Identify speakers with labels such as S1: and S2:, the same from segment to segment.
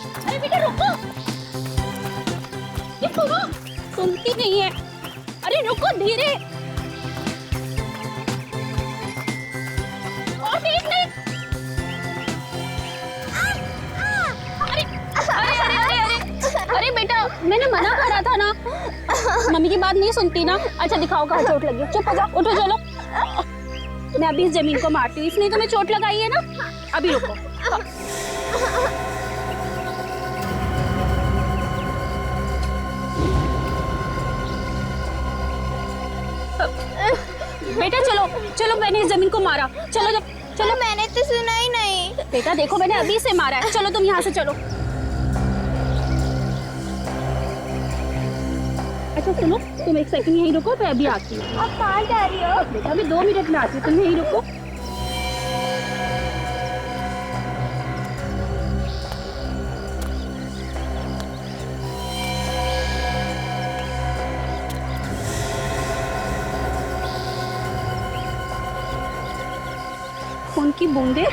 S1: अरे बेटा रुको, ये सुनो, सुनती नहीं है। अरे रुको धीरे, और तेज नहीं। अरे अरे अरे अरे अरे अरे बेटा, मैंने मना करा था ना, मम्मी की बात नहीं सुनती ना। अच्छा दिखाओ कहाँ चोट लगी, चुप हो जाओ, उठो चलो। मैं अभी इस जमीन को मारती हूँ, इसने तुम्हें चोट लगाई है ना। अभी रुको, बेटा चलो चलो, मैंने इस जमीन को मारा। चलो जब चलो,
S2: मैंने तो सुना ही नहीं।
S1: बेटा देखो मैंने अभी से मारा है। चलो तुम यहाँ से चलो। अच्छा सुनो, तुम एक सेकंड यहीं रुको, मैं अभी आती हूँ।
S2: आप कहाँ जा रही हो?
S1: बेटा अभी 2 मिनट में आती हूँ, तुम यहीं रुको। खून की बूंदे,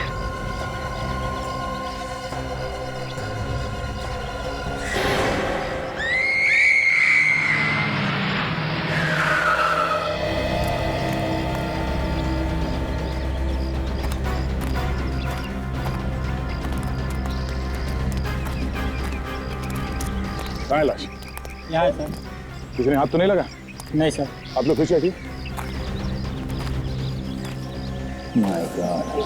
S3: कहाँ है लाश?
S4: यहाँ है सर।
S3: किसी ने हाथ तो नहीं लगा?
S4: नहीं सर।
S3: आप लोग खुश है? My God.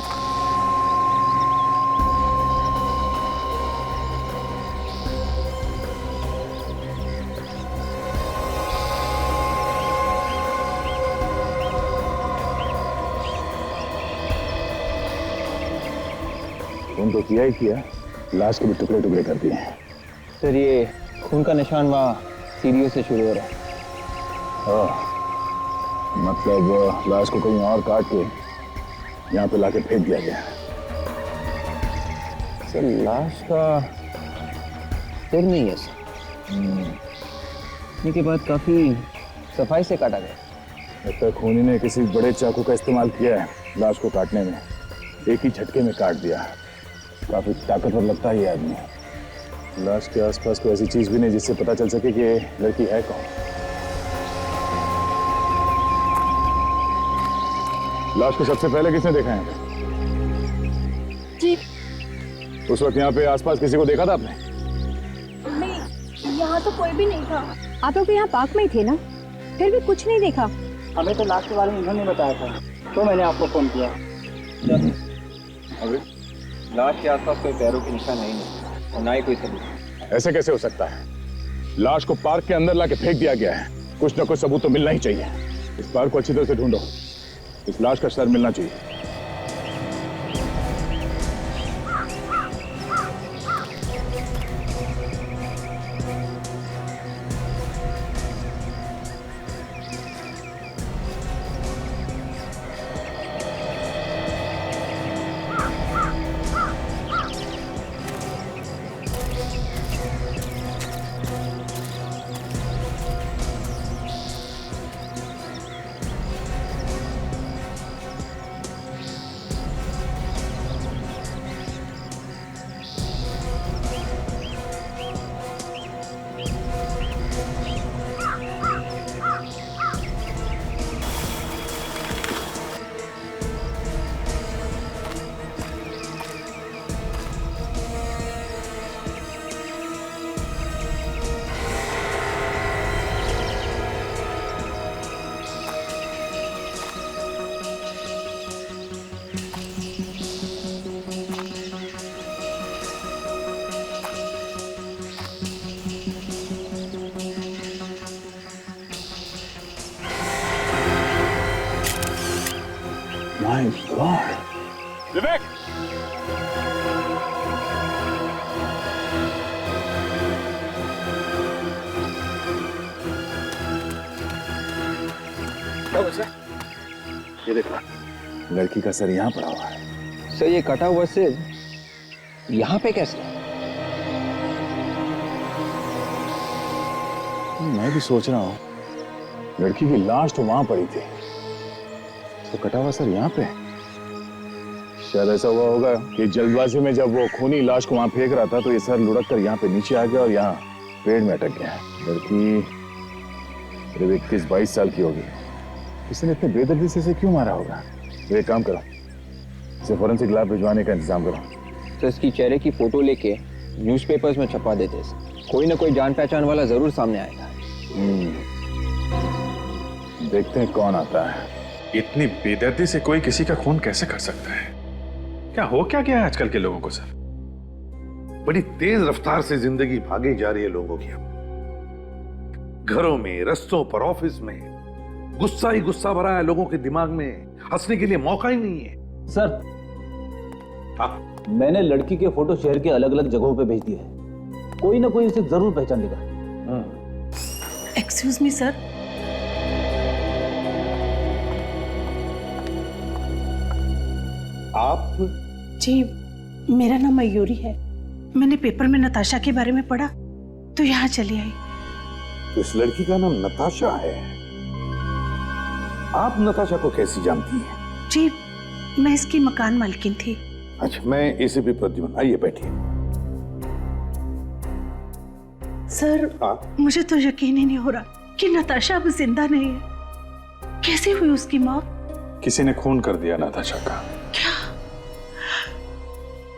S3: खून तो किया ही किया, लाश के भी टुकड़े टुकड़े कर दिए हैं।
S4: सर ये खून का निशान वहाँ सीढ़ियों से शुरू हो रहा है।
S3: मतलब लाश को कहीं और काट के यहाँ पे लाके फेंक दिया गया।
S4: सर लाश का सिर नहीं है सर, इसके बाद काफी सफाई से काटा गया।
S3: लगता है खूनी ने किसी बड़े चाकू का इस्तेमाल किया है लाश को काटने में। एक ही झटके में काट दिया। काफी ताकतवर लगता है ये आदमी। लाश के आसपास कोई ऐसी चीज भी नहीं जिससे पता चल सके कि ये लड़की है कौन। लाश को सबसे पहले किसने देखा है?
S1: जी
S3: उस वक्त यहाँ पे आसपास किसी को देखा था आपने?
S1: नहीं, यहाँ तो कोई भी नहीं था।
S2: आप लोग यहाँ पार्क में ही थे ना, फिर भी कुछ नहीं देखा।
S4: हमें तो लाश के बारे में इन्होंने बताया था, तो मैंने आपको फोन किया।
S3: अभी
S4: लाश के आसपास कोई पैरों के निशान है ही नहीं और ना ही कोई सबूत।
S3: ऐसे कैसे हो सकता है? लाश को पार्क के अंदर लाके फेंक दिया गया है। कुछ ना कुछ सबूत तो मिलना ही चाहिए। इस पार्क को अच्छी तरह से ढूंढो। इस लाश का सर मिलना चाहिए। My God! विवेक! ये देखो, लड़की का सर यहाँ पड़ा हुआ है।
S4: सर ये कटा हुआ सिर यहाँ पे कैसे?
S3: मैं भी सोच रहा हूँ, लड़की की लाश तो वहां पड़ी थी, तो कटा हुआ सर यहाँ पे। शायद ऐसा हुआ होगा कि जल्दबाजी में जब वो खूनी लाश को वहां फेंक रहा था तो ये सर लुढ़क कर यहाँ पे नीचे आ गया और यहाँ पेड़ में अटक गया। लड़की करीब 21-22 साल की होगी। किसी ने इतने बेदर्दी से इसे क्यों मारा होगा? तो एक काम करो, इसे फोरेंसिक लैब भिजवाने का इंतजाम करो।
S4: तो इसकी चेहरे की फोटो लेके न्यूज़पेपर्स में छपा देते हैं। कोई ना कोई जान पहचान वाला जरूर सामने आएगा।
S3: देखते हैं कौन आता है।
S5: इतनी बेदर्दी से कोई किसी का खून कैसे कर सकता है? क्या गया है आजकल के लोगों को सर?
S6: बड़ी तेज रफ्तार से जिंदगी भागी जा रही है लोगों की। घरों में, रस्तों पर, ऑफिस में गुस्सा ही गुस्सा भरा है लोगों के दिमाग में। हंसने के लिए मौका ही नहीं है।
S7: सर,
S6: हाँ,
S7: मैंने लड़की के फोटो शहर के अलग अलग जगहों पे भेज दिए हैं। कोई ना कोई इसे जरूर पहचान लेगा।
S8: एक्सक्यूज मी सर,
S6: आप?
S8: जी मेरा नाम मयूरी है। मैंने पेपर में नताशा के बारे में पढ़ा तो यहाँ चली आई।
S6: तो इस लड़की का नाम नताशा है। आप नताशा को कैसी जानती हैं?
S8: जी मैं इसकी मकान मालकिन थी।
S6: अच्छा, मैं एसीपी प्रद्युम्न, आइए बैठिए।
S8: सर
S6: हाँ?
S8: मुझे तो यकीन ही नहीं हो रहा कि नताशा अब जिंदा नहीं है। कैसे हुई उसकी मौत?
S5: किसी ने खून कर दिया नताशा का।
S8: क्या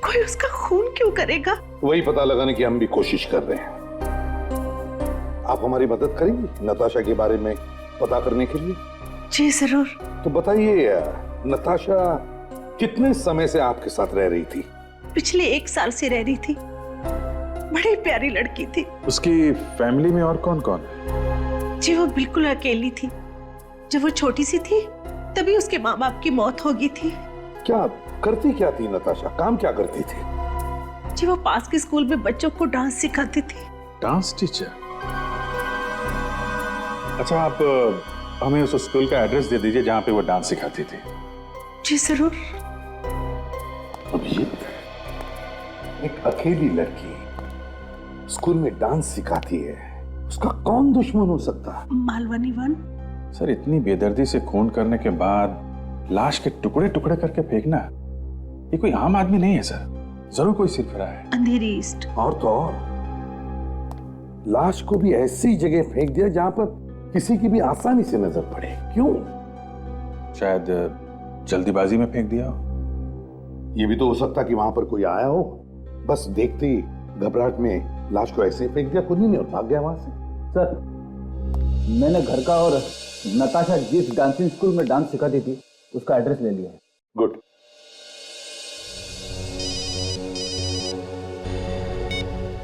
S8: कोई उसका खून क्यों करेगा?
S6: वही पता लगाने की हम भी कोशिश कर रहे हैं। आप हमारी मदद करेंगी नताशा के बारे में पता करने के लिए?
S8: जी जरूर।
S6: तो बताइए, नताशा कितने समय से आपके साथ रह रही थी?
S8: पिछले 1 साल से रह रही थी। बड़ी प्यारी लड़की थी।
S5: उसकी फैमिली में और कौन कौन है?
S8: जी वो बिल्कुल अकेली थी। जब वो छोटी सी थी तभी उसके माँ बाप की मौत हो गई थी।
S6: क्या करती क्या थी नताशा? काम क्या करती थी?
S8: जी वो पास के स्कूल में बच्चों को डांस सिखाती थी।
S5: Dance teacher? अच्छा, आप हमें उस स्कूल का एड्रेस दे दीजिए जहां पे वो डांस सिखाती थी।
S8: जी जरूर।
S6: अभिजीत, एक अकेली लड़की स्कूल में डांस सिखाती है, उसका कौन दुश्मन हो सकता?
S8: मालवनी वन।
S5: सर, इतनी बेदर्दी से खून करने के बाद लाश के टुकड़े टुकड़े करके फेंकना, ये कोई आम आदमी नहीं है सर। जरूर कोई सिरफिरा है।
S8: अंधेरी ईस्ट।
S6: और तो और, लाश को भी ऐसी जगह फेंक दिया जहां पर किसी की भी आसानी से नजर पड़े। क्यों?
S5: शायद जल्दीबाजी में फेंक दिया हो।
S6: ये भी तो हो सकता कि वहां पर कोई आया हो, बस देखते ही घबराहट में लाश को ऐसे फेंक दिया खुद ही नहीं और भाग गया वहां से।
S7: सर, मैंने घर का और नताशा जिस डांसिंग स्कूल में डांस सिखाती थी उसका एड्रेस ले लिया है।
S6: गुड।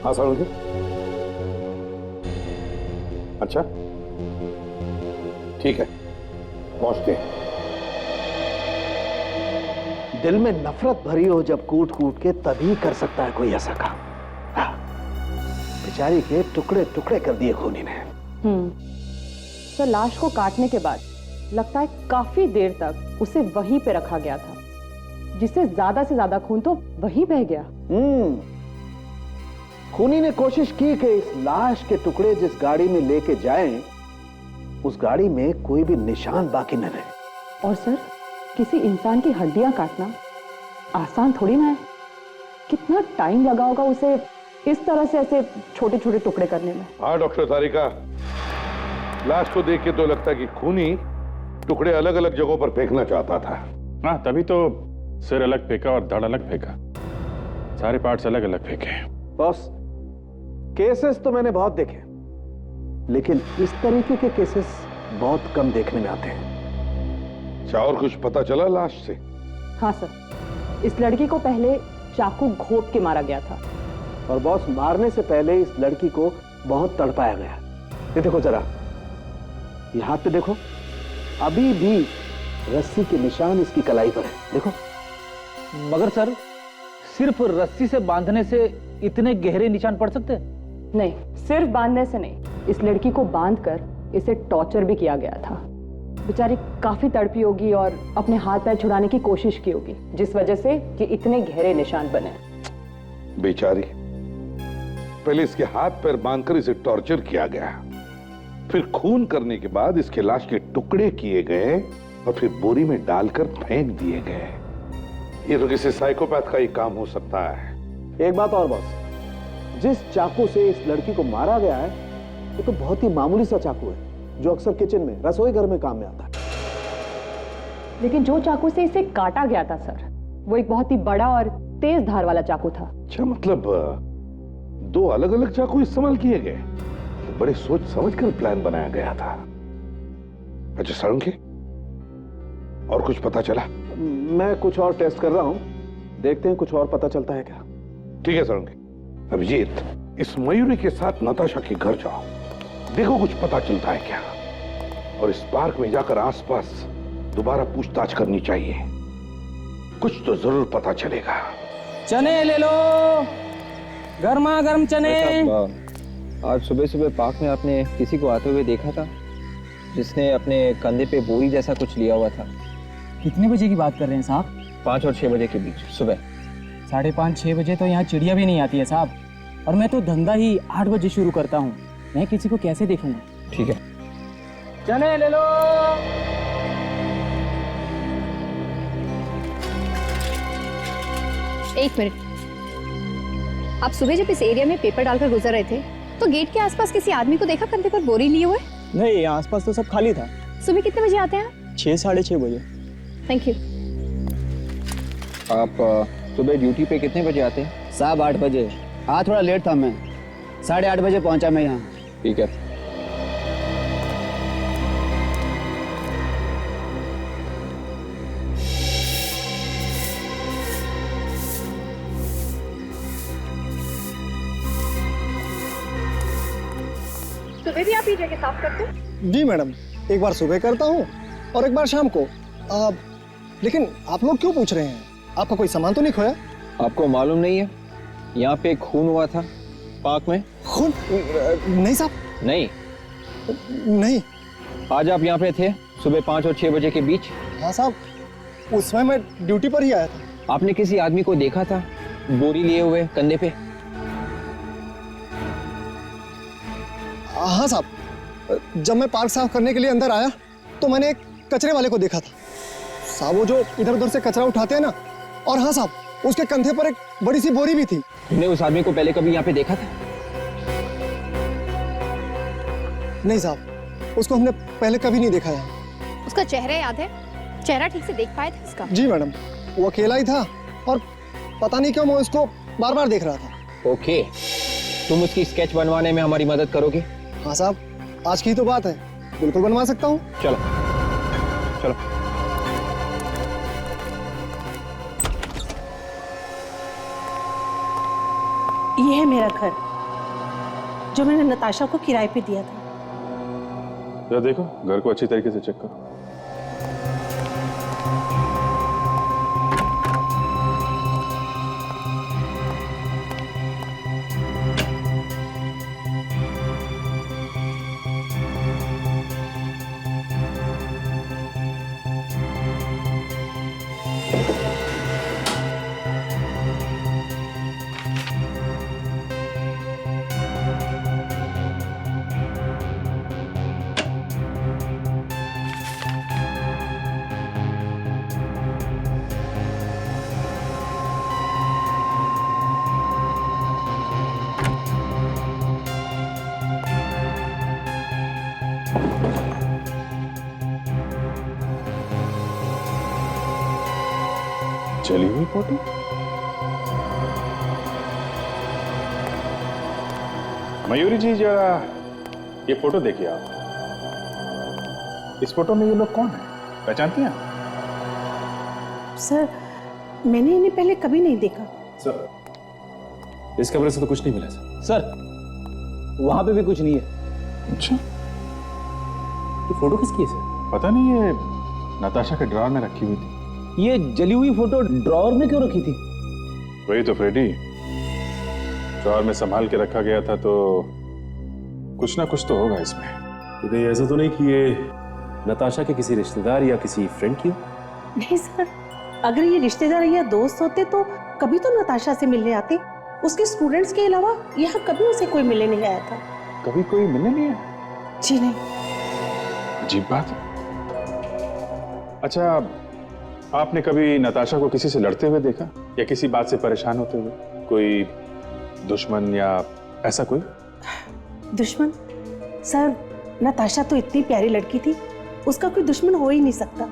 S6: हाँ सर। अच्छा ठीक है, पहुंचते हैं।
S9: दिल में नफरत भरी हो जब कूट कूट के, तभी कर सकता है कोई ऐसा काम। हाँ, बेचारी के टुकड़े टुकड़े कर दिए खूनी ने।
S2: सर, लाश को काटने के बाद लगता है काफी देर तक उसे वहीं पे रखा गया था, जिससे ज्यादा से ज्यादा खून तो वहीं बह गया।
S9: खूनी ने कोशिश की कि इस लाश के टुकड़े जिस गाड़ी में लेके जाएं, उस गाड़ी में कोई भी निशान बाकी न रहे।
S2: और सर, किसी इंसान की हड्डियां काटना आसान थोड़ी ना है। कितना टाइम लगा होगा उसे इस तरह से ऐसे छोटे छोटे टुकड़े करने में।
S6: हाँ डॉक्टर तारिका, लाश को देख के तो लगता है कि खूनी टुकड़े अलग अलग जगहों पर फेंकना चाहता था।
S5: हाँ, तभी तो सिर अलग फेंका और धड़ अलग फेंका, सारे पार्ट्स अलग अलग फेंके।
S9: बॉस, केसेस तो मैंने बहुत देखे, लेकिन इस तरीके के केसेस बहुत कम देखने में आते हैं।
S6: अच्छा, और कुछ पता चला लाश से?
S2: हाँ सर, इस लड़की को पहले चाकू घोंप के मारा गया था।
S9: और बॉस, मारने से पहले इस लड़की को बहुत तड़पाया गया। ये देखो जरा, ये हाथ पे देखो, अभी भी रस्सी के निशान इसकी कलाई पर है। देखो।
S7: मगर सर, सिर्फ रस्सी से बांधने से इतने गहरे निशान पड़ सकते हैं?
S2: नहीं, सिर्फ बांधने से नहीं, इस लड़की को बांधकर इसे टॉर्चर भी किया गया था। बेचारी काफी तड़पी होगी और अपने हाथ पैर छुड़ाने की कोशिश की होगी, जिस वजह से ये इतने गहरे निशान बने।
S6: बेचारी, पहले इसके हाथ पैर बांधकर इसे टॉर्चर किया गया, फिर खून करने के बाद इसके लाश के टुकड़े किए गए और फिर बोरी में डालकर फेंक दिए गए। ये तो किसी साइकोपैथ का ही काम हो सकता है।
S9: एक बात और बॉस, जिस चाकू से इस लड़की को मारा गया है वो तो बहुत ही मामूली सा चाकू है जो अक्सर किचन में, रसोई घर में काम में आता है।
S2: लेकिन जो चाकू से इसे काटा गया था सर, वो एक बहुत ही बड़ा और तेज धार वाला चाकू था।
S6: अच्छा, मतलब दो अलग अलग चाकू इस्तेमाल किए गए। तो बड़े सोच समझ कर प्लान बनाया गया था। अच्छा सारंगी, और कुछ पता चला?
S9: मैं कुछ और टेस्ट कर रहा हूं, देखते हैं कुछ और पता चलता है क्या।
S6: ठीक है सारंगी। अभिजीत, इस मयूरी के साथ नताशा के घर जाओ, देखो कुछ पता चलता है क्या। और इस पार्क में जाकर आसपास दोबारा पूछताछ करनी चाहिए, कुछ तो जरूर पता चलेगा।
S10: चने ले लो, गर्मा गर्म चने।
S4: आज सुबह सुबह पार्क में आपने किसी को आते हुए देखा था जिसने अपने कंधे पे बोरी जैसा कुछ लिया हुआ था?
S10: कितने बजे की बात कर रहे हैं साहब?
S4: 5 और 6 बजे के बीच सुबह।
S10: 5:30-6 बजे तो यहाँ चिड़िया भी नहीं आती है साहब, और मैं तो धंधा ही 8 बजे शुरू करता हूँ। मैं किसी को कैसे देखूंगा?
S4: ठीक है।
S10: चने ले लो।
S1: एक मिनट, आप सुबह जब इस एरिया में पेपर डालकर गुजर रहे थे तो गेट के आसपास किसी आदमी को देखा कंधे पर बोरी लिए हुए?
S10: नहीं, आसपास तो सब खाली था।
S1: सुबह कितने बजे आते हैं?
S10: 6-6:30 बजे।
S1: Thank you.
S4: आप सुबह ड्यूटी पे कितने बजे आते हैं?
S7: साहब 8 बजे। आज थोड़ा लेट था, मैं 8:30 बजे पहुंचा मैं यहाँ।
S4: ठीक है।
S1: सुबह भी आप ये जगह साफ करते हैं?
S10: जी मैडम, एक बार सुबह करता हूँ और एक बार शाम को। लेकिन आप लोग क्यों पूछ रहे हैं? आपका कोई सामान तो नहीं खोया?
S4: आपको मालूम नहीं है यहाँ पे खून हुआ था पार्क में?
S10: खून? नहीं साहब।
S4: नहीं?
S10: नहीं।
S4: आज आप यहाँ पे थे सुबह 5 और 6 बजे के बीच?
S10: हाँ साहब, उस समय मैं ड्यूटी पर ही आया था।
S4: आपने किसी आदमी को देखा था बोरी लिए हुए कंधे पे?
S10: हाँ साहब, जब मैं पार्क साफ करने के लिए अंदर आया तो मैंने एक कचरे वाले को देखा था साहब, वो जो इधर उधर से कचरा उठाते हैं ना। और हाँ साहब, उसके कंधे पर एक बड़ी सी बोरी भी थी।
S4: तुमने उस आदमी को पहले कभी यहाँ पे देखा था?
S10: नहीं साहब, उसको हमने पहले कभी नहीं देखा है।
S1: उसका चेहरा याद है? चेहरा ठीक से देख पाए थे उसका?
S10: जी मैडम, वो अकेला ही था और पता नहीं क्यों मैं उसको बार बार देख रहा था।
S4: ओके, तुम उसकी स्केच बनवाने में हमारी मदद करोगे?
S10: हाँ साहब, आज की तो बात है, बिल्कुल बनवा सकता हूँ।
S4: चलो चलो।
S8: ये है मेरा घर जो मैंने नताशा को किराए पे दिया था।
S5: जरा देखो, घर को अच्छी तरीके से चेक करो। चली हुई फोटो? मयूरी जी, जरा ये फोटो देखिए आप। इस फोटो में ये लोग कौन है, पहचानती हैं?
S8: सर, मैंने इन्हें पहले कभी नहीं देखा।
S9: सर, इस कमरे से तो कुछ नहीं मिला सर। वहां पे भी कुछ नहीं है।
S5: अच्छा,
S9: ये फोटो किसकी है सर?
S5: पता नहीं, ये नताशा के ड्रॉर में रखी हुई थी।
S9: ये जली हुई फोटो ड्रॉअर में क्यों रखी थी?
S5: वही तो फ्रेडी, ड्रॉअर में संभाल के रखा गया था, तो कुछ ना कुछ तो होगा इसमें।
S9: तो कहीं ऐसा तो नहीं कि ये नताशा के किसी रिश्तेदार या किसी फ्रेंड की हो?
S8: नहीं सर, अगर ये रिश्तेदार या दोस्त होते तो कभी तो नताशा से मिलने आते। उसके स्टूडेंट्स के अलावा यहाँ कभी उसे कोई मिलने नहीं आया था।
S5: कभी कोई मिलने नहीं आया?
S8: जी नहीं।
S5: अजीब बात है। अच्छा, आपने कभी नताशा को किसी से लड़ते हुए देखा या किसी बात से परेशान होते हुए? कोई दुश्मन या ऐसा कोई?
S8: दुश्मन? सर, नताशा तो इतनी प्यारी लड़की थी, उसका कोई दुश्मन हो ही नहीं सकता।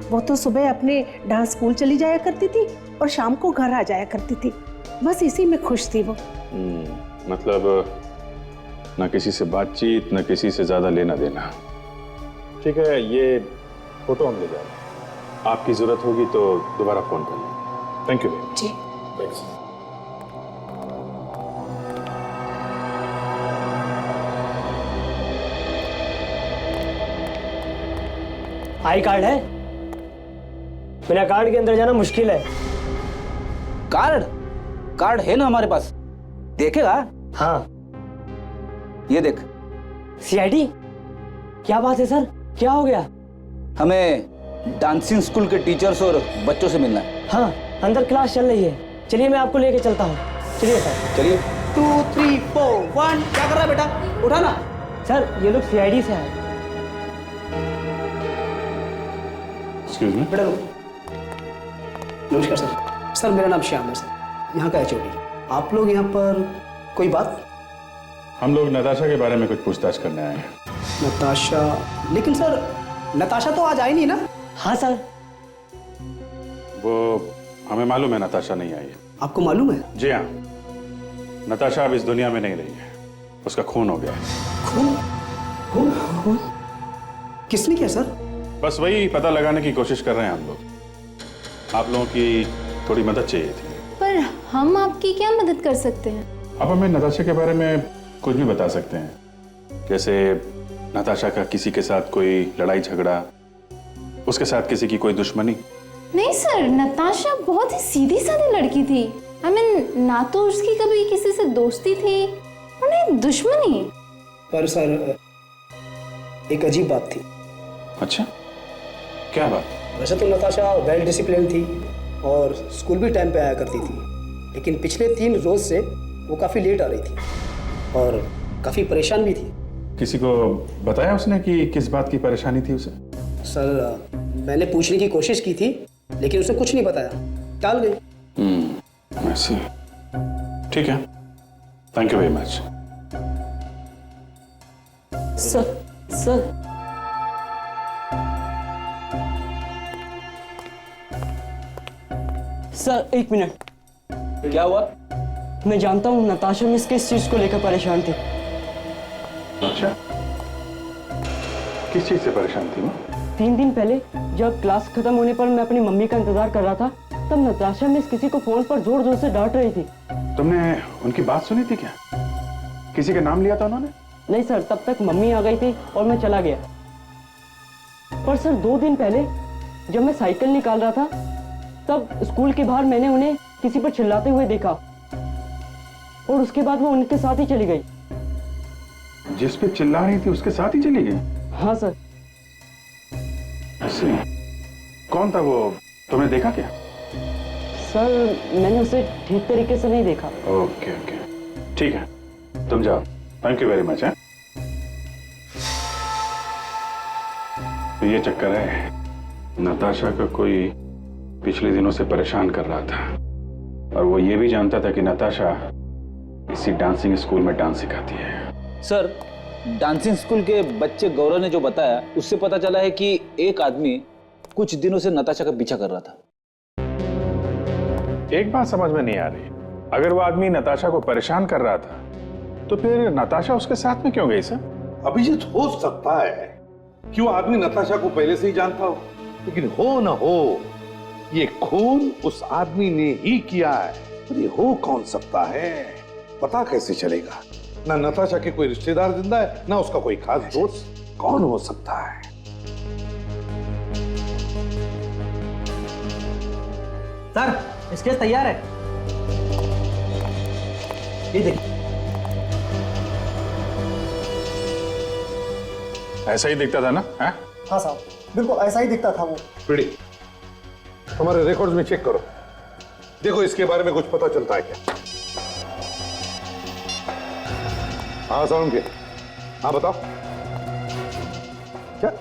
S8: वो तो सुबह अपने डांस स्कूल चली जाया करती थी और शाम को घर आ जाया करती थी। बस इसी में खुश थी वो।
S5: मतलब न किसी से बातचीत, न किसी से ज्यादा लेना देना। ठीक है, ये फोटो हम ले जा रहे हैं। आपकी जरूरत होगी तो दोबारा फोन कर लें। Thank you very much.
S8: जी।
S5: थैंक्स।
S11: आई कार्ड है? बिना कार्ड के अंदर जाना मुश्किल है।
S7: कार्ड है ना हमारे पास, देखेगा?
S11: हाँ।
S7: ये देख।
S11: सीआईडी? क्या बात है सर, क्या हो गया?
S7: हमें डांसिंग स्कूल के टीचर्स और बच्चों से मिलना है।
S11: हाँ, अंदर क्लास चल रही है। चलिए मैं आपको लेके चलता हूँ। चलिए सर।
S7: चलिए।
S11: 2 3 4 1। क्या कर रहा है बेटा? उठाना। सर, ये लोग सीआईडी से आए।
S5: Excuse me.
S11: बेटा नमस्कार सर। सर मेरा नाम श्याम है सर, यहाँ का एचओडी। आप लोग यहाँ पर कोई बात?
S5: हम लोग नताशा के बारे में कुछ पूछताछ करने आए हैं।
S11: नताशा? लेकिन सर नताशा तो आज आई नहीं ना? हाँ सर।
S5: वो हमें मालूम है नताशा नहीं आई है।
S11: आपको मालूम है?
S5: जी हाँ, नताशा अब इस दुनिया में नहीं रही है, उसका खून हो गया है।
S11: खून? खून? किसने किया सर?
S5: बस वही पता लगाने की कोशिश कर रहे हैं हम लोग। आप लोगों की थोड़ी मदद चाहिए थी।
S1: पर हम आपकी क्या मदद कर सकते हैं?
S5: आप हमें नताशा के बारे में कुछ भी बता सकते हैं, जैसे नताशा का किसी के साथ कोई लड़ाई झगड़ा, उसके साथ किसी की कोई दुश्मनी?
S1: नहीं सर, नताशा बहुत ही सीधी सादी लड़की थी। I mean, ना तो उसकी कभी किसी से दोस्ती थी और नहीं दुश्मनी।
S11: पर सर एक अजीब बात थी।
S5: अच्छा, क्या बात?
S11: वैसे तो नताशा वेल डिसिप्लिन थी और स्कूल भी टाइम पे आया करती थी, लेकिन पिछले 3 रोज से वो काफ़ी लेट आ रही थी और काफ़ी परेशान भी थी।
S5: किसी को बताया उसने कि किस बात की परेशानी थी उसे?
S11: सर मैंने पूछने की कोशिश की थी, लेकिन उसने कुछ नहीं बताया, टाल गई।
S5: ऐसी। ठीक है, thank you very much.
S11: Sir sir एक मिनट।
S7: क्या हुआ?
S11: मैं जानता हूँ नताशा मिस किस चीज को लेकर परेशान थी।
S5: अच्छा, किस चीज से परेशान थी वो?
S11: 3 दिन पहले जब क्लास खत्म होने पर मैं अपनी मम्मी का इंतजार कर रहा था, तब नताशा मिस किसी को फोन पर जोर जोर से डांट रही थी।
S5: तुमने उनकी बात सुनी थी क्या? किसी का नाम लिया था उन्होंने?
S11: नहीं सर, तब तक मम्मी आ गई थी और मैं चला गया। पर सर 2 दिन पहले जब मैं साइकिल निकाल रहा था, तब स्कूल के बाहर मैंने उन्हें किसी पर चिल्लाते हुए देखा और उसके बाद वो उनके साथ ही चली गई।
S5: जिस पे चिल्ला रही थी उसके साथ ही चली गई?
S11: हाँ सर।
S5: ऐसे? कौन था वो, तुमने देखा क्या?
S11: सर मैंने उसे ठीक तरीके से नहीं देखा।
S5: ओके ओके, ठीक है, तुम जाओ। Thank you very much. है तो ये चक्कर है, नताशा का कोई पिछले दिनों से परेशान कर रहा था और वो ये भी जानता था कि नताशा इसी डांसिंग स्कूल में डांस सिखाती है।
S7: सर, डांसिंग स्कूल के बच्चे गौरव ने जो बताया, उससे पता चला है कि एक आदमी कुछ दिनों से नताशा का पीछा कर रहा था।
S5: एक बात समझ में नहीं आ रही, अगर वो आदमी नताशा को परेशान कर रहा था तो फिर नताशा उसके साथ में क्यों गई सर?
S6: अभिजीत, हो सकता है कि वो आदमी नताशा को पहले से ही जानता हो, लेकिन हो ना हो, ये खून उस आदमी ने ही किया है। पर ये हो कौन सकता है, पता कैसे चलेगा? ना नताशा के कोई रिश्तेदार जिंदा है, ना उसका कोई खास दोस्त। कौन हो सकता है?
S11: सर स्केच तैयार है, ये देखिए।
S5: ऐसा ही दिखता था ना? है?
S10: हाँ साहब, बिल्कुल ऐसा ही दिखता था वो।
S6: पीड़ी, हमारे रिकॉर्ड्स में चेक करो, देखो इसके बारे में कुछ पता चलता है क्या? हाँ साउंड के, हाँ बताओ। क्या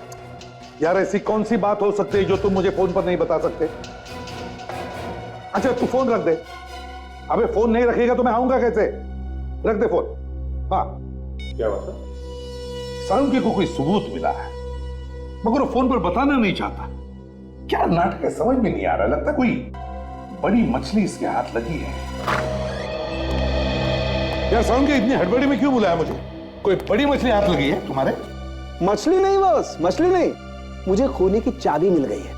S6: यार ऐसी कौन सी बात हो सकती है जो तुम मुझे फोन पर नहीं बता सकते? अच्छा तू फोन रख दे। अबे फोन नहीं रखेगा तो मैं आऊंगा कैसे? रख दे फोन। हाँ
S5: क्या बात है?
S6: साळुंखे को कोई सबूत मिला है मगर वो फोन पर बताना नहीं चाहता। क्या नाटक है समझ में नहीं आ रहा। लगता कोई बड़ी मछली इसके हाथ लगी है। यार साळुंखे इतनी हड़बड़ी में क्यों बुलाया मुझे? कोई बड़ी मछली हाथ लगी है तुम्हारे?
S9: मछली नहीं बॉस, मछली नहीं, मुझे खूनी की चाबी मिल गई है।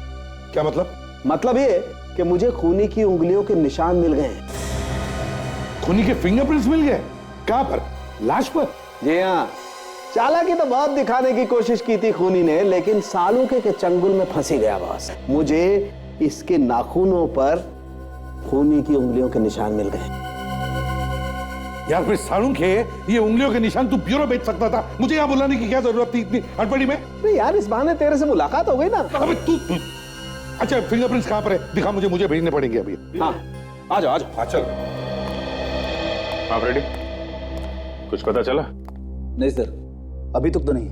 S6: क्या मतलब?
S9: मतलब ये कि मुझे खूनी की उंगलियों के निशान मिल गए हैं।
S6: खूनी के फिंगरप्रिंट्स मिल गए? कहां पर? लाश पर?
S9: जी हाँ, चालाकी तो बहुत दिखाने की कोशिश की थी खूनी ने, लेकिन साळुंखे के चंगुल में फंसी गया बॉस। मुझे इसके नाखूनों पर खूनी की उंगलियों के निशान मिल गए।
S6: यार फिर साळुंखे ये उंगलियों के निशान तू ब्यूरो बेच सकता था। मुझे यहाँ बुलाने की क्या जरूरत थी इतनी हड़बड़ी में?
S9: नहीं यार, इस बहाने तेरे से मुलाकात हो गई ना।
S6: अबे तू अच्छा फिंगरप्रिंट्स कहां पर है? दिखा मुझे भेजने पड़ेंगे अभी।
S9: हाँ आ जाओ आ जाओ।
S6: हाँ चल।
S5: आप रेडी? कुछ पता चला?
S7: नहीं सर, अभी तक तो नहीं।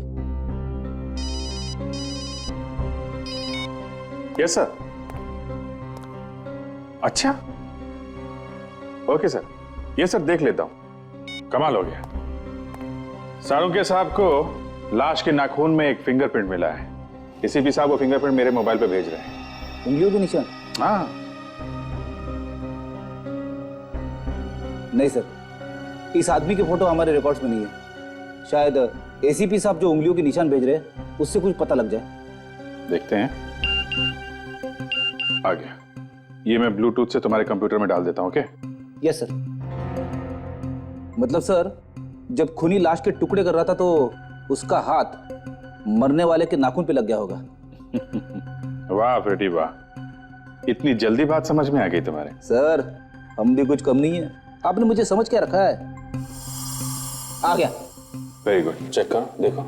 S5: Yes sir. अच्छा ओके सर, ये सर देख लेता हूं। कमाल हो गया। साळुंखे साहब को लाश के नाखून में एक फिंगरप्रिंट मिला है। एसीपी साहब वो फिंगरप्रिंट मेरे मोबाइल पे भेज रहे हैं।
S7: उंगलियों के निशान?
S5: हाँ
S7: नहीं सर, इस आदमी की फोटो हमारे रिकॉर्ड्स में नहीं है। शायद एसीपी साहब जो उंगलियों के निशान भेज रहे हैं उससे कुछ पता लग जाए।
S5: देखते हैं। आ गया। ये मैं ब्लूटूथ से तुम्हारे कंप्यूटर में डाल देता हूं। ओके?
S7: Yes sir. मतलब सर, जब खूनी लाश के टुकड़े कर रहा था तो उसका हाथ मरने वाले के नाखून पे लग गया होगा।
S5: वाह फ्रेडी वाह, इतनी जल्दी बात समझ में आ गई तुम्हारे।
S7: सर हम भी कुछ कम नहीं है, आपने मुझे समझ के रखा है। आ गया।
S5: Very good. चेक करो, देखो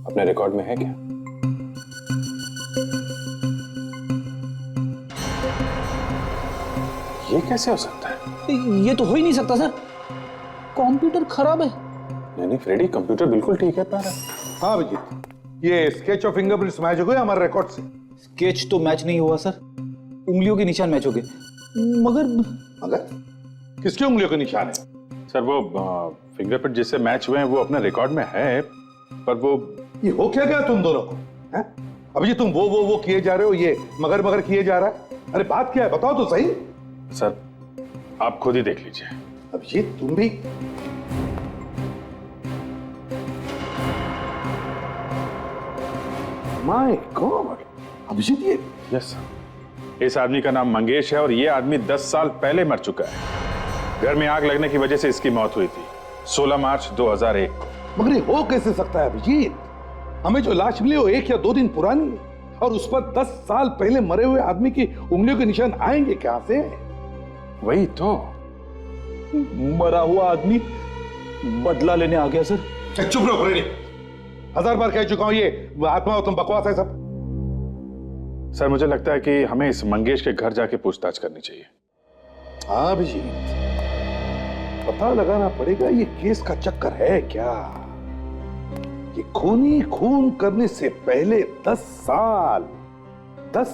S5: अपने रिकॉर्ड में है क्या। ये कैसे हो सकता है?
S7: ये तो हो ही नहीं सकता सर, कंप्यूटर खराब है।
S5: नहीं फ्रेडी, कंप्यूटर बिल्कुल ठीक है। पैरा
S6: हाँ अभिजीत, ये स्केच और फिंगरप्रिंट्स मैच हो गए हमारे रिकॉर्ड से।
S7: स्केच तो मैच नहीं हुआ सर, उंगलियों के निशान मैच हो गए।
S6: मगर किसकी उंगलियों के निशान है?
S5: सर वो फिंगरप्रिंट जिससे मैच हुए हैं वो अपने रिकॉर्ड में है, पर वो
S6: ये हो क्या गया तुम दोनों को? हैं? अभिजीत तुम वो किए जा रहे हो, ये मगर किए जा रहा है। अरे बात क्या है बताओ तो सही।
S5: सर आप खुद ही देख लीजिए।
S6: अभिजीत तुम भी। माय गॉड अभिजीत ये।
S5: यस सर, इस आदमी का नाम मंगेश है और ये आदमी 10 साल पहले मर चुका है। घर में आग लगने की वजह से इसकी मौत हुई थी 16 मार्च 2001 को।
S6: मगर ये हो कैसे सकता है अभिजीत? हमें जो लाश मिली वो 1 या 2 दिन पुरानी है और उस पर 10 साल पहले मरे हुए आदमी की उंगलियों के निशान आएंगे कहां से?
S5: वही तो।
S7: मरा हुआ आदमी बदला लेने आ गया सर।
S6: चुप रहो फ्रेडी, 1000 बार कह चुका हूं ये आत्मा तुम बकवास है सब।
S5: सर मुझे लगता है कि हमें इस मंगेश के घर जाके पूछताछ करनी चाहिए।
S6: हाँ अभिजीत, पता लगाना पड़ेगा ये केस का चक्कर है क्या। ये खूनी खून करने से पहले 10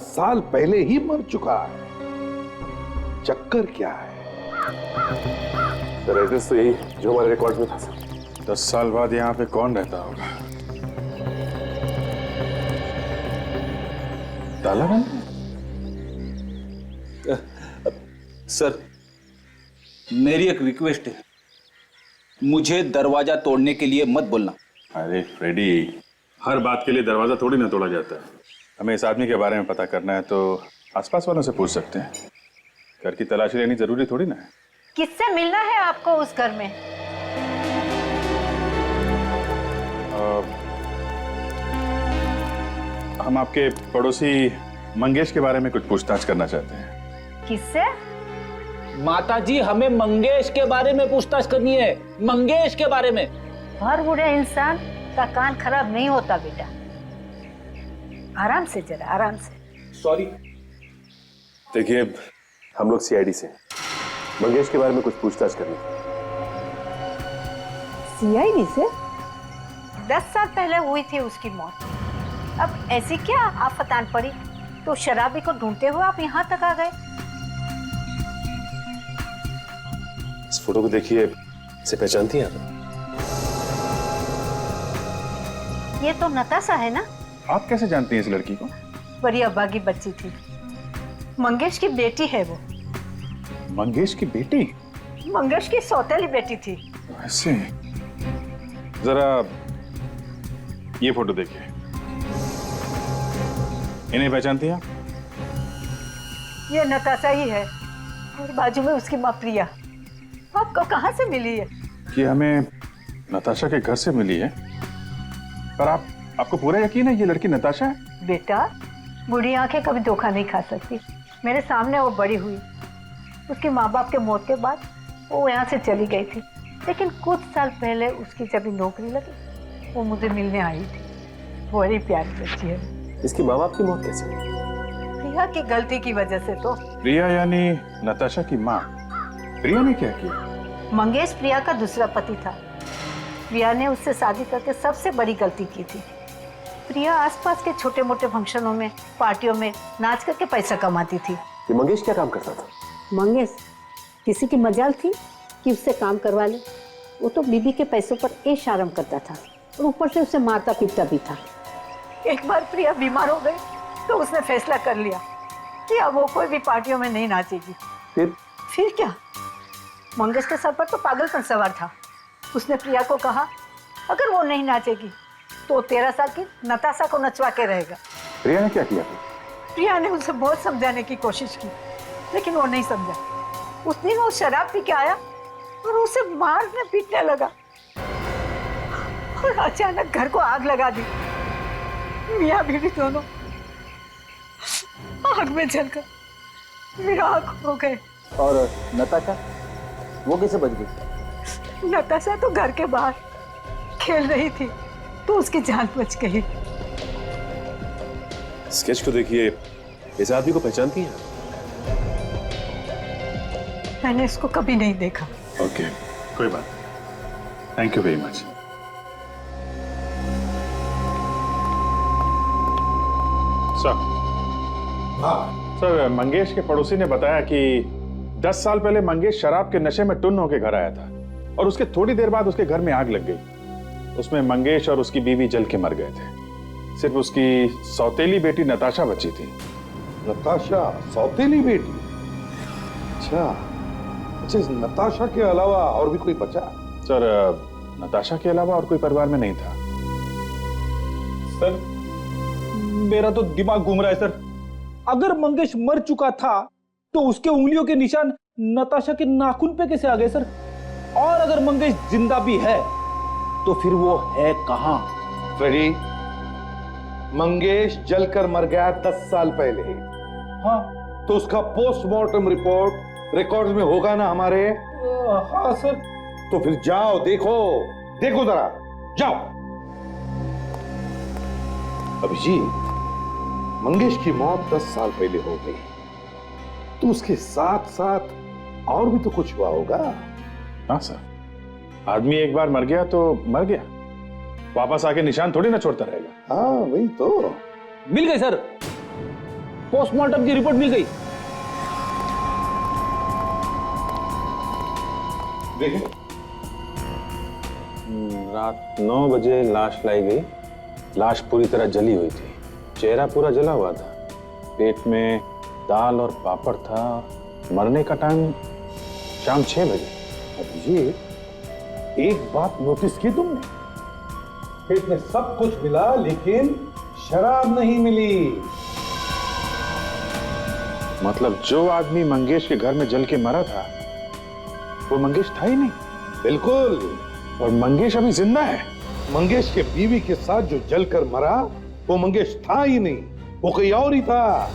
S6: साल पहले ही मर चुका है। चक्कर क्या है?
S3: सर एड्रेस तो यही जो हमारे रिकॉर्ड में था सर।
S5: 10 साल बाद यहाँ पे कौन रहता होगा? ताला बंद?
S7: सर मेरी एक रिक्वेस्ट है, मुझे दरवाजा तोड़ने के लिए मत बोलना।
S5: अरे फ्रेडी, हर बात के लिए दरवाजा थोड़ी ना तोड़ा जाता है। हमें इस आदमी के बारे में पता करना है तो आसपास वालों से पूछ सकते हैं। घर की तलाशी लेनी जरूरी थोड़ी ना है।
S12: किससे मिलना है आपको उस घर में?
S5: हम आपके पड़ोसी मंगेश के बारे में कुछ पूछताछ करना चाहते हैं।
S12: किससे?
S7: माताजी हमें मंगेश के बारे में पूछताछ करनी है, मंगेश के बारे में।
S12: हर बुरे इंसान का कान खराब नहीं होता बेटा, आराम से जरा आराम से।
S7: सॉरी।
S3: देखिए हम लोग सीआईडी से मंगेश के बारे में कुछ पूछताछ करनी।
S12: सीआईडी से? 10 साल पहले हुई थी उसकी मौत। अब ऐसी क्या आफतान पड़ी तो शराबी को ढूंढते हुए आप यहाँ तक आ गए?
S3: इस फोटो को देखिए, इसे पहचानती हैं आप?
S12: ये तो नताशा है ना?
S5: आप कैसे जानती हैं इस लड़की को?
S12: बड़ी अभागी बच्ची थी, मंगेश की बेटी है वो।
S5: मंगेश की बेटी?
S12: मंगेश की सौतेली बेटी थी।
S5: ऐसे? जरा ये फोटो देखिए, इन्हें पहचानती हैं आप?
S12: ये नताशा ही है और बाजू में उसकी माँ प्रिया। आपको कहाँ से मिली है?
S5: कि हमें नताशा के घर से मिली है। पर आपको पूरा यकीन है ये लड़की नताशा है?
S12: बेटा, बूढ़ी आंखें कभी धोखा नहीं खा सकती। मेरे सामने वो बड़ी हुई, उसके माँ बाप के मौत के बाद वो यहाँ से चली गई थी, लेकिन कुछ साल पहले उसकी जब नौकरी लगी वो मुझे मिलने आई थी। बड़ी प्यारी बच्ची है।
S3: इसकी माँ बाप की मौत कैसे?
S12: प्रिया की गलती की वजह से। तो
S5: प्रिया यानी नताशा की माँ? प्रिया ने क्या किया?
S12: मंगेश प्रिया का दूसरा पति था। प्रिया ने उससे शादी करके सबसे बड़ी गलती की थी। प्रिया आसपास के छोटे मोटे फंक्शनों में, पार्टियों में नाच करके पैसा कमाती थी।
S3: ये मंगेश क्या काम करता था?
S12: मंगेश किसी की मजाल थी कि उससे काम करवा ले। वो तो बीबी के पैसों पर ऐश आराम करता था और ऊपर से उसे मारता पीटता भी था। एक बार प्रिया बीमार हो गई तो उसने फैसला कर लिया कि अब वो कोई भी पार्टियों में नहीं नाचेगी। फिर क्या, मंगेश के सर पर तो पागलपन सवार था। उसने प्रिया को कहा अगर वो नहीं नाचेगी तो 13 साल की नताशा को नचवा के रहेगा।
S5: प्रिया ने क्या किया?
S12: प्रिया ने उसे बहुत समझाने की कोशिश की, लेकिन वो नहीं समझा। उस दिन वो शराब पी के आया और उसे मारने पीटने लगा और अचानक घर को आग लगा दी। मियां बीवी दोनों आग में जलकर विराग हो गए।
S7: और नताशा, वो कैसे बच गई?
S12: नताशा तो घर के बाहर खेल रही थी तो उसकी जान बच गई।
S3: स्केच को देखिए, इस आदमी को पहचानती हैं?
S12: मैंने इसको कभी नहीं देखा।
S5: ओके, कोई बात नहीं। Thank you very much. Sir, Mangesh के पड़ोसी ने बताया कि 10 साल पहले मंगेश शराब के नशे में टुन्न होकर घर आया था और उसके थोड़ी देर बाद उसके घर में आग लग गई। उसमें मंगेश और उसकी बीवी जल के मर गए थे। सिर्फ उसकी सौतेली बेटी नताशा बची थी।
S6: नताशा सौतेली बेटी? अच्छा, इस नताशा के अलावा और भी कोई बचा?
S5: सर, नताशा के अलावा और कोई परिवार में नहीं था।
S7: सर, मेरा तो दिमाग घूम रहा है सर। अगर मंगेश मर चुका था तो उसके उंगलियों के निशान नताशा के नाखून पे कैसे आ गए सर? और अगर मंगेश जिंदा भी है तो फिर वो है कहां?
S6: फ्रेडी, मंगेश जलकर मर गया 10 साल पहले।
S7: हाँ,
S6: तो उसका पोस्टमार्टम रिपोर्ट रिकॉर्ड्स में होगा ना हमारे?
S7: हाँ सर।
S6: तो फिर जाओ, देखो जरा, जाओ। अभिजीत, मंगेश की मौत 10 साल पहले हो गई, तो उसके साथ साथ और भी तो कुछ हुआ होगा।
S5: हाँ सर, आदमी एक बार मर गया तो मर गया, वापस आके निशान थोड़ी ना छोड़ता रहेगा।
S6: हाँ वही तो।
S7: मिल गई सर, पोस्टमार्टम की रिपोर्ट मिल गई।
S6: देखिए,
S5: रात 9 बजे लाश लाई गई। लाश पूरी तरह जली हुई थी, चेहरा पूरा जला हुआ था, पेट में दाल और पापड़ था। मरने का टाइम शाम 6 बजे।
S6: अभिजीत, एक बात नोटिस की तुमने? पेट में सब कुछ मिला लेकिन शराब नहीं मिली।
S5: मतलब जो आदमी मंगेश के घर में जल के मरा था वो मंगेश था ही नहीं।
S6: बिल्कुल।
S5: और मंगेश अभी जिंदा है।
S6: मंगेश के बीवी के साथ जो जलकर मरा वो मंगेश था ही नहीं, वो कोई और ही था।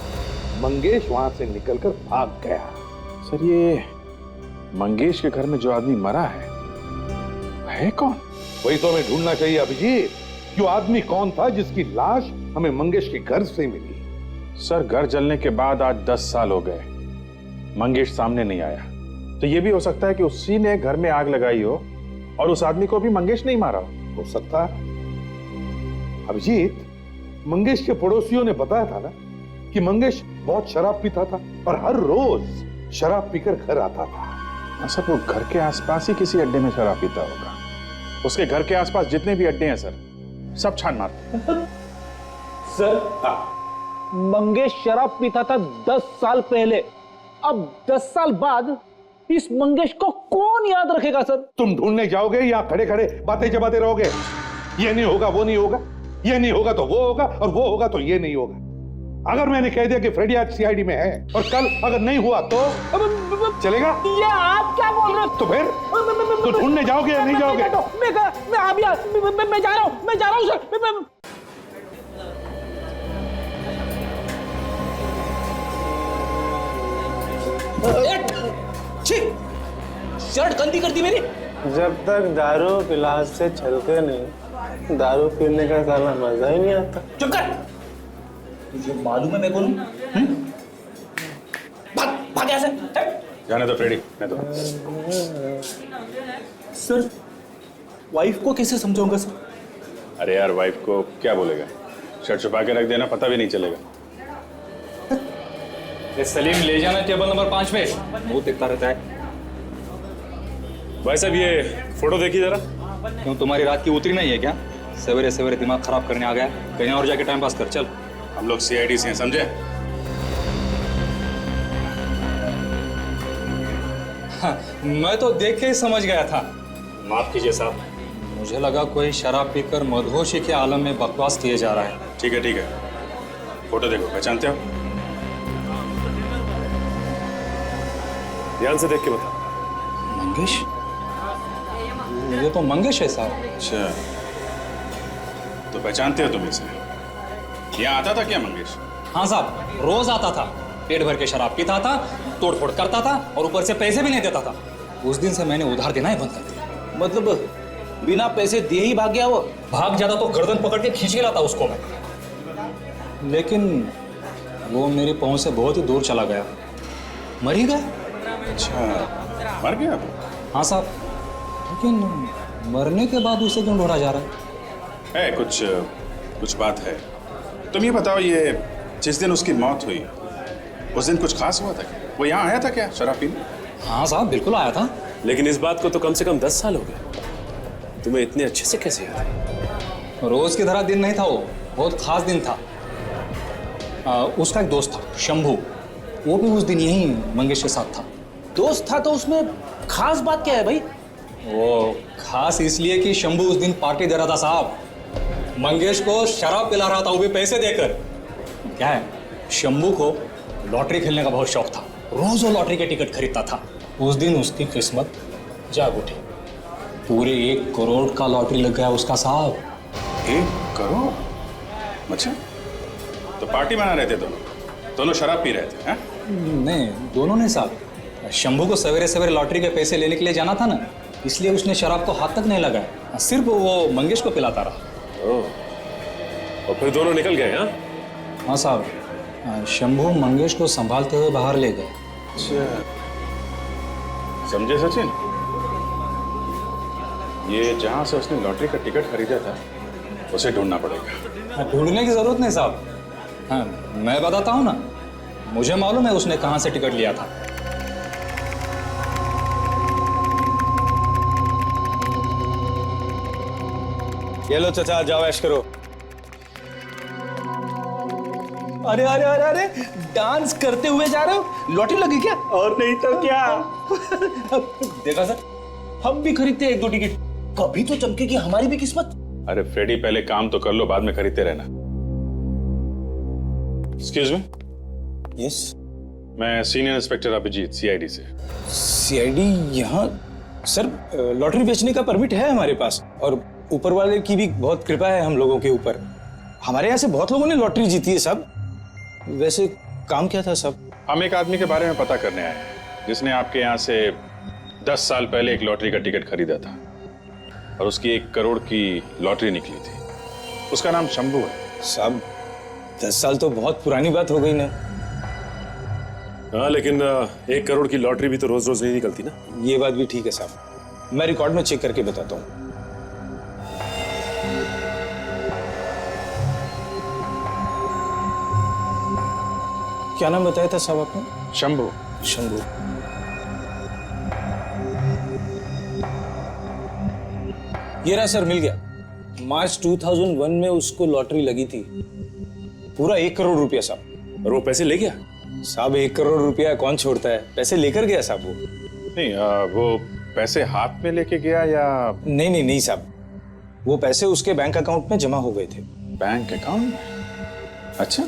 S6: मंगेश वहां से निकलकर भाग गया।
S5: सर, ये मंगेश के घर में जो आदमी मरा है कौन?
S6: वही तो हमें ढूंढना चाहिए अभिजीत, कि वो आदमी कौन था जिसकी लाश हमें मंगेश के घर से मिली।
S5: सर, घर जलने के बाद आज 10 साल हो गए, मंगेश सामने नहीं आया। तो ये भी हो सकता है कि उसी ने घर में आग लगाई हो और उस आदमी को भी मंगेश नहीं मारा हो।
S6: सकता है। अभिजीत, मंगेश के पड़ोसियों ने बताया था ना कि मंगेश बहुत शराब पीता था और हर रोज शराब पीकर घर आता था।
S5: सर वो घर के आसपास ही किसी अड्डे में शराब पीता होगा। उसके घर के आसपास जितने भी अड्डे हैं सर, सब छान मारते।
S7: सर मंगेश शराब पीता था 10 साल पहले। अब 10 साल बाद इस मंगेश को कौन याद रखेगा सर?
S6: तुम ढूंढने जाओगे या खड़े खड़े बातें जमाते रहोगे? ये नहीं होगा, वो नहीं होगा, ये नहीं होगा तो वो होगा, और वो होगा तो ये नहीं होगा। अगर मैंने कह दिया कि फ्रेडी आज सीआईडी में है और कल अगर नहीं हुआ तो चलेगा?
S7: ये आप क्या बोल रहे हो?
S6: तो फिर तो ढूंढने जाओगे या नहीं जाओगे?
S7: मैं जा रहा हूँ सर।
S11: शर्ट गंदी कर दी मेरी।
S13: जब तक दारू गिलास से छलके नहीं, दारू पीने का साला मजा ही नहीं आता।
S11: चुप कर। तुझे मालूम है मैं कौन हूं? भाग यहाँ से।
S5: जाने दो फ्रेडी, मैं तो।
S7: सर वाइफ को कैसे समझाऊंगा सर?
S5: अरे यार वाइफ को क्या बोलेगा? शर्ट छुपा के रख देना, पता भी नहीं चलेगा।
S14: सलीम ले जाना टेबल नंबर 5 पे। वो देखता रहता है। भाई साहब ये फोटो देखिए जरा। क्यों तुम्हारी रात की उतरी नहीं है क्या? सवेरे सवेरे दिमाग खराब करने आ गया। कहीं और जाके टाइम पास कर। चल
S5: हम लोग सीआईडी से हैं, समझे?
S14: हाँ, मैं तो देख के ही समझ गया था। माफ कीजिए साहब, मुझे लगा कोई शराब पीकर मदहोशी के आलम में बकवास किए जा रहा है।
S5: ठीक है, फोटो देखो, पहचानते हो?
S14: ध्यान से देख के बता। मंगेश? ये तो मंगेश है साहब।
S5: अच्छा, तो पहचानते हो तुम इसे? यहाँ आता था क्या मंगेश?
S14: हाँ साहब, रोज आता था, पेट भर के शराब पीता था, तोड़फोड़ करता था और ऊपर से पैसे भी नहीं देता था। उस दिन से मैंने उधार देना ही बंद कर दिया।
S11: मतलब बिना पैसे दिए ही भाग गया वो?
S14: भाग जाता तो गर्दन पकड़ के खींच के लाता उसको मैं, लेकिन वो मेरी पहुंच से बहुत ही दूर चला गया। मर ही गया।
S5: अच्छा, मर गया?
S14: हाँ साहब, लेकिन मरने के बाद उसे क्यों ढूंढा जा रहा
S5: है? कुछ बात है। तुम ये बताओ, ये जिस दिन उसकी मौत हुई उस दिन कुछ खास हुआ था क्या? वो यहाँ आया था क्या शराब पीने?
S14: हाँ साहब, बिल्कुल आया था।
S15: लेकिन इस बात को तो कम से कम 10 साल हो गए। तुम्हें इतने अच्छे से कैसे याद है?
S14: रोज की तरह दिन नहीं था वो, बहुत खास दिन था। उसका एक दोस्त था शंभू, वो भी उस दिन यही मंगेश के साथ था।
S11: दोस्त था तो उसमें खास बात क्या है भाई?
S14: वो खास इसलिए कि शंभू उस दिन पार्टी दे रहा था साहब। मंगेश को शराब पिला रहा था, वो भी पैसे देकर। क्या है, शंभू को लॉटरी खेलने का बहुत शौक था, रोज वो लॉटरी के टिकट खरीदता था। उस दिन उसकी किस्मत जाग उठी, पूरे 1 करोड़ का लॉटरी लग गया उसका साहब।
S5: 1 करोड़? अच्छा, तो पार्टी मना रहे थे दोनों शराब पी रहे थे?
S14: नहीं, दोनों नहीं साहब। शंभू को सवेरे सवेरे लॉटरी के पैसे लेने के लिए जाना था ना, इसलिए उसने शराब को हाथ तक नहीं लगाया, सिर्फ वो मंगेश को पिलाता रहा।
S15: और फिर दोनों निकल गए?
S14: हाँ साहब, शंभू मंगेश को संभालते हुए बाहर ले गए।
S5: अच्छा, समझे सचिन? ये जहां से उसने लॉटरी का टिकट खरीदा था उसे ढूंढना पड़ेगा।
S14: ढूंढने की जरूरत नहीं साहब। हाँ, मैं बताता हूँ ना, मुझे मालूम है उसने कहां से टिकट लिया था।
S15: ये लो चाचा, जाओ ऐश करो।
S7: अरे अरे अरे अरे, डांस करते हुए जा रहे हो? लॉटरी लगी क्या?
S15: और नहीं तो क्या।
S7: देखा सर, हम भी खरीदते हैं 1-2 टिकट, कभी तो चमकेगी हमारी भी किस्मत।
S5: अरे फ्रेडी, पहले काम तो कर लो, बाद में खरीदते रहना। Excuse me.
S7: यस,
S5: मैं सीनियर इंस्पेक्टर अभिजीत, सीआईडी से।
S7: सीआईडी यहाँ? सर लॉटरी बेचने का परमिट है हमारे पास, और ऊपर वाले की भी बहुत कृपा है हम लोगों के ऊपर। हमारे यहाँ से बहुत लोगों ने लॉटरी जीती है साहब। वैसे काम क्या था साहब?
S5: हम एक आदमी के बारे में पता करने आए हैं जिसने आपके यहाँ से 10 साल पहले एक लॉटरी का टिकट खरीदा था और उसकी 1 करोड़ की लॉटरी निकली थी। उसका नाम शंभू है।
S7: साहब 10 साल तो बहुत पुरानी बात हो गई ना।
S15: हाँ, लेकिन 1 करोड़ की लॉटरी भी तो रोज रोज नहीं निकलती ना।
S7: ये बात भी ठीक है साहब, मैं रिकॉर्ड में चेक करके बताता हूँ। क्या नाम बताया था साहब आपने?
S5: शंभू।
S7: शंभू। ये रहा सर, मिल गया। मार्च 2001 में उसको लॉटरी लगी थी, पूरा 1 करोड़ रुपया साहब।
S15: और वो पैसे ले गया?
S7: साहब 1 करोड़ रुपया कौन छोड़ता है, पैसे लेकर गया साहब वो।
S5: नहीं वो पैसे हाथ में लेके गया या?
S7: नहीं साहब, वो पैसे उसके बैंक अकाउंट में जमा हो गए थे।
S5: बैंक अकाउंट में? अच्छा,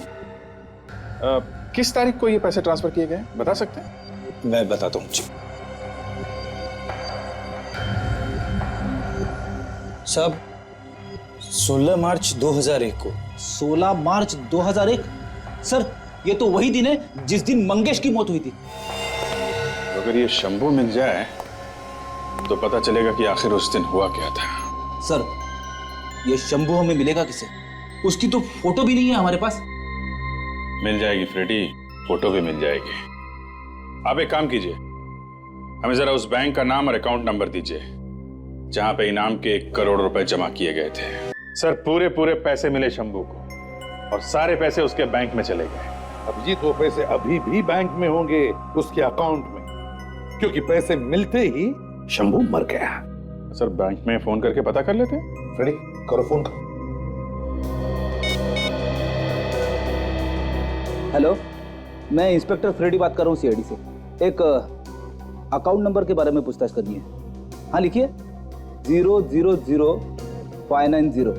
S5: किस तारीख को ये पैसे ट्रांसफर किए गए बता सकते हैं?
S7: मैं बताता हूँ जी। साहब 16 मार्च 2001 को।
S16: 16 मार्च 2001? सर ये तो वही दिन है जिस दिन मंगेश की मौत हुई थी।
S5: अगर ये शंभू मिल जाए तो पता चलेगा कि आखिर उस दिन हुआ क्या था।
S16: सर ये शंभू हमें मिलेगा किसे? उसकी तो फोटो भी नहीं है हमारे पास।
S5: मिल जाएगी फ्रेडी, फोटो भी मिल जाएगी। आप एक काम कीजिए, हमें जरा उस बैंक का नाम और अकाउंट नंबर दीजिए जहां पे इनाम के 1 करोड़ रुपए जमा किए गए थे। सर पूरे पैसे मिले शंभू को और सारे पैसे उसके बैंक में चले गए।
S6: अभिजीत वो पैसे अभी भी बैंक में होंगे उसके अकाउंट में, क्योंकि पैसे मिलते ही शंभू मर गया।
S5: सर बैंक में फोन करके पता कर लेते।
S6: फ्रेडी करो फोन करो।
S16: हेलो, मैं इंस्पेक्टर फ्रेडी बात कर रहा हूँ सीआईडी से। एक अकाउंट नंबर के बारे में पूछताछ करनी है। हाँ लिखिए 000590।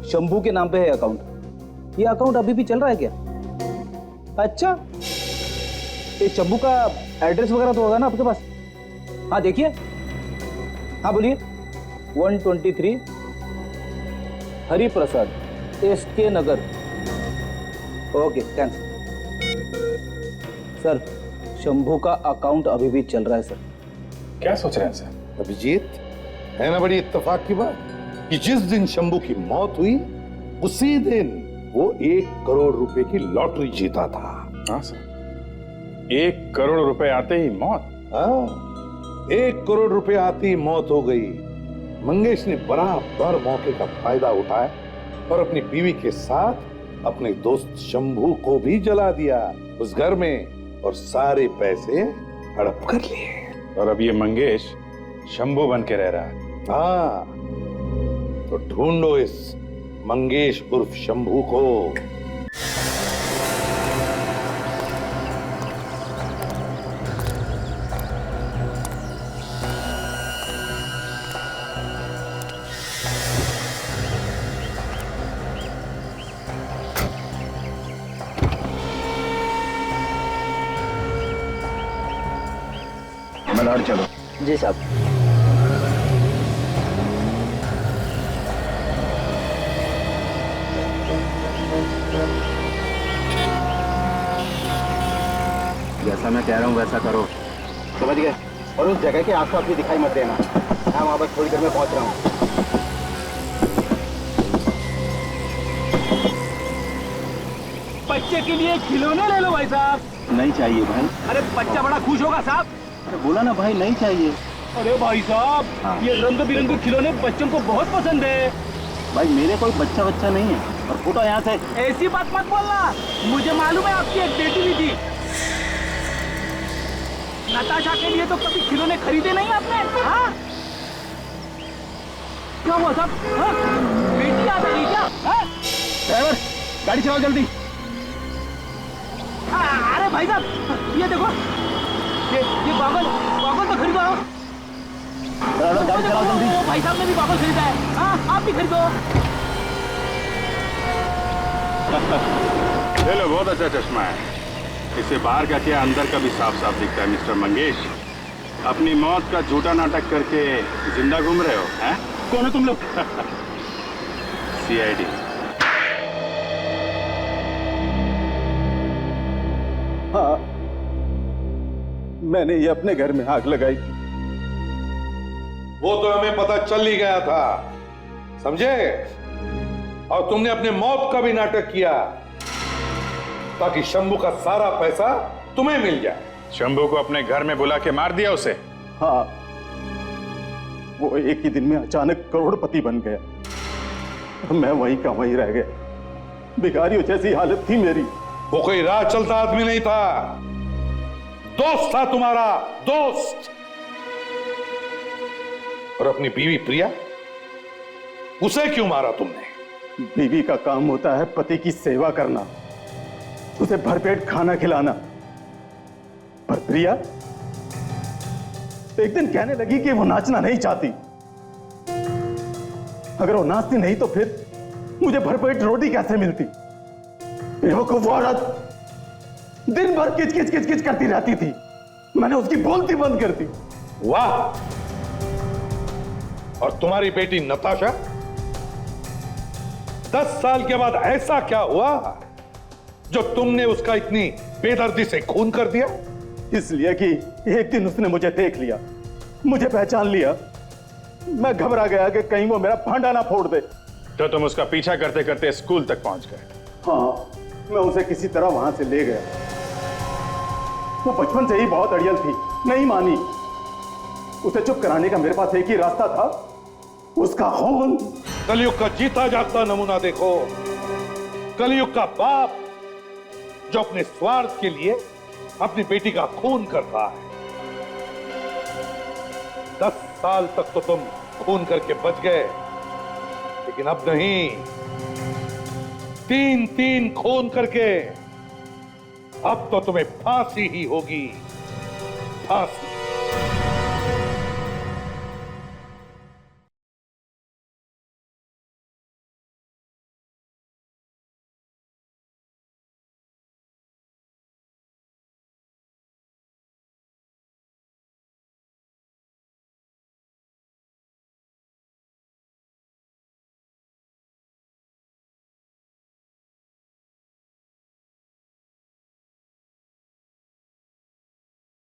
S16: शंभू के नाम पे है अकाउंट। ये अकाउंट अभी भी चल रहा है क्या? अच्छा, ये शंभू का एड्रेस वगैरह तो होगा ना आपके पास? हाँ देखिए, हाँ बोलिए। 123 Hariprasad SK Nagar. Okay thanks. Sir Shambhu का अकाउंट अभी भी चल रहा है सर।
S5: क्या सोच रहे हैं सर?
S6: अभिजीत, है ना बड़ी इत्तेफाक की बात कि जिस दिन शंभू की मौत हुई उसी दिन वो 1 करोड़ रुपए की लॉटरी जीता था।
S5: हाँ सर, 1 करोड़ रुपए आते ही मौत?
S6: हाँ, 1 करोड़ रुपए आते ही मौत हो गई। मंगेश ने बराबर मौके का फायदा उठाया और अपनी बीवी के साथ अपने दोस्त शंभू को भी जला दिया उस घर में और सारे पैसे हड़प कर लिए।
S5: और अब ये मंगेश शंभू बन के रह रहा है।
S6: हाँ, तो ढूंढो इस मंगेश उर्फ शंभू को।
S9: मलाड चलो।
S11: जी साहब।
S9: जैसा मैं कह रहा हूँ वैसा करो। समझ गए? और उस जगह के आसपास भी दिखाई मत देना। मैं वहां बस थोड़ी देर में पहुंच रहा हूँ।
S16: बच्चे के लिए खिलौने ले लो भाई साहब।
S9: नहीं चाहिए भाई।
S16: अरे बच्चा बड़ा खुश होगा साहब।
S9: अरे बोला ना भाई नहीं चाहिए।
S16: अरे भाई साहब ये रंग बिरंगे खिलौने बच्चों को बहुत पसंद है।
S9: भाई मेरे कोई बच्चा नहीं है और फूटो यहाँ से।
S16: ऐसी बात मत बोलना, मुझे मालूम है आपकी एक बेटी भी थी। नताशा के लिए तो कभी खिलौने खरीदे नहीं आपने? हाँ? क्या हुआ साहब? हाँ? बेटी आ गई क्या?
S9: ड्राइवर गाड़ी चलाओ जल्दी।
S16: अरे भाई साहब ये देखो, ये गॉगल तो खरीदो।
S9: ड्राइवर गाड़ी चलाओ जल्दी।
S16: भाई साहब ने भी गॉगल खरीदा है। हाँ आप भी खरीदो।
S5: चलो बहुत अच्छा चश्मा है, इससे बाहर का क्या अंदर का भी साफ साफ दिखता है। मिस्टर मंगेश, अपनी मौत का झूठा नाटक करके जिंदा घूम रहे हो हैं?
S9: कौन हो तुम लोग?
S5: CID।
S9: हाँ, मैंने ये अपने घर में आग लगाई थी।
S6: वो तो हमें पता चल ही गया था, समझे? और तुमने अपने मौत का भी नाटक किया ताकि शंभू का सारा पैसा तुम्हें मिल जाए।
S5: शंभू को अपने घर में बुला के मार दिया उसे?
S9: हाँ, वो एक ही दिन में अचानक करोड़पति बन गया। मैं वहीं का वहीं रह गया। भिखारियों जैसी हालत थी मेरी।
S6: वो कोई राह चलता आदमी नहीं था, दोस्त था तुम्हारा, दोस्त। और अपनी बीवी प्रिया, उसे क्यों मारा तुमने?
S9: बीवी का काम होता है पति की सेवा करना, उसे भरपेट खाना खिलाना। पर प्रिया एक दिन कहने लगी कि वो नाचना नहीं चाहती। अगर वो नाचती नहीं तो फिर मुझे भरपेट रोटी कैसे मिलती? बेवकूफ औरत, दिन भर किच किच किच किच करती रहती थी। मैंने उसकी बोलती बंद कर दी।
S6: वाह! और तुम्हारी बेटी नताशा, 10 साल के बाद ऐसा क्या हुआ जो तुमने उसका इतनी बेदर्दी से खून कर दिया?
S9: इसलिए कि एक दिन उसने मुझे देख लिया, मुझे पहचान लिया। मैं घबरा गया कि कहीं वो मेरा भांडा ना फोड़ दे।
S5: तो तुम उसका पीछा करते करते स्कूल तक पहुंच गए?
S9: हाँ, मैं उसे किसी तरह वहां से ले गया। वो बचपन से ही बहुत अड़ियल थी, नहीं मानी। उसे चुप कराने का मेरे पास एक ही रास्ता था, उसका खून।
S6: कलयुग का जीता जागता नमूना देखो, कलयुग का बाप जो अपने स्वार्थ के लिए अपनी बेटी का खून करता है। 10 साल तक तो तुम खून करके बच गए, लेकिन अब नहीं। 3-3 खून करके अब तो तुम्हें फांसी ही होगी, फांसी।